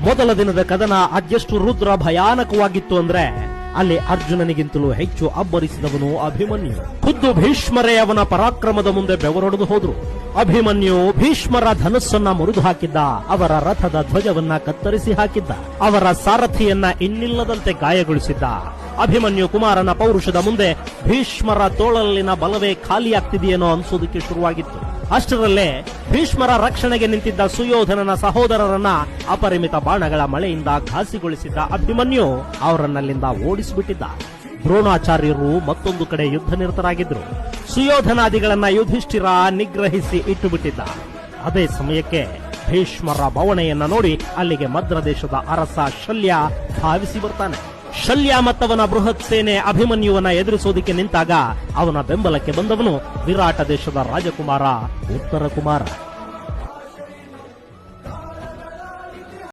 ಮೊದಲ ದಿನದ ಕದನ ಅದೆಷ್ಟು ರುದ್ರ ಭಯಾನಕವಾಗಿತ್ತು ಅಂದ್ರೆ ಅಲ್ಲಿ ಅರ್ಜುನನಿಗಿಂತಲೂ ಹೆಚ್ಚು ಅಬ್ಬರಿಸಿದವನು ಅಭಿಮನ್ಯು. ಖುದ್ದು ಭೀಷ್ಮರೇ ಅವನ ಪರಾಕ್ರಮದ ಮುಂದೆ ಬೆವರೊಡೆದು ಹೋದ್ರು. ಅಭಿಮನ್ಯು ಭೀಷ್ಮರ ಧನಸ್ಸನ್ನ ಮುರಿದು ಹಾಕಿದ್ದ, ಅವರ ರಥದ ಧ್ವಜವನ್ನ ಕತ್ತರಿಸಿ ಹಾಕಿದ್ದ, ಅವರ ಸಾರಥಿಯನ್ನ ಇನ್ನಿಲ್ಲದಂತೆ ಗಾಯಗೊಳಿಸಿದ್ದ. ಅಭಿಮನ್ಯು ಕುಮಾರನ ಪೌರುಷದ ಮುಂದೆ ಭೀಷ್ಮರ ತೋಳಲ್ಲಿನ ಬಲವೇ ಖಾಲಿಯಾಗ್ತಿದೆಯೇನೋ ಅನ್ಸೋದಕ್ಕೆ ಶುರುವಾಗಿತ್ತು. ಅಷ್ಟರಲ್ಲೇ ಭೀಷ್ಮರ ರಕ್ಷಣೆಗೆ ನಿಂತಿದ್ದ ಸುಯೋಧನನ ಸಹೋದರರನ್ನ ಅಪರಿಮಿತ ಬಾಣಗಳ ಮಳೆಯಿಂದ ಘಾಸಿಗೊಳಿಸಿದ್ದ ಅಭಿಮನ್ಯು ಅವರನ್ನಲ್ಲಿಂದ ಓಡಿಸಿಬಿಟ್ಟಿದ್ದ. ದ್ರೋಣಾಚಾರ್ಯರು ಮತ್ತೊಂದು ಕಡೆ ಯುದ್ಧ ನಿರತರಾಗಿದ್ರು. ಸುಯೋಧನಾದಿಗಳನ್ನ ಯುಧಿಷ್ಠಿರ ನಿಗ್ರಹಿಸಿ ಇಟ್ಟುಬಿಟ್ಟಿದ್ದ. ಅದೇ ಸಮಯಕ್ಕೆ ಭೀಷ್ಮರ ಬವಣೆಯನ್ನ ನೋಡಿ ಅಲ್ಲಿಗೆ ಮದ್ರ ದೇಶದ ಅರಸ ಶಲ್ಯ ಧಾವಿಸಿ ಬರ್ತಾನೆ. ಶಲ್ಯ ಮತ್ತವನ ಬೃಹತ್ ಸೇನೆ ಅಭಿಮನ್ಯುವನ್ನ ಎದುರಿಸೋದಕ್ಕೆ ನಿಂತಾಗ ಅವನ ಬೆಂಬಲಕ್ಕೆ ಬಂದವನು ವಿರಾಟ ದೇಶದ ರಾಜಕುಮಾರ ಉತ್ತರ ಕುಮಾರ.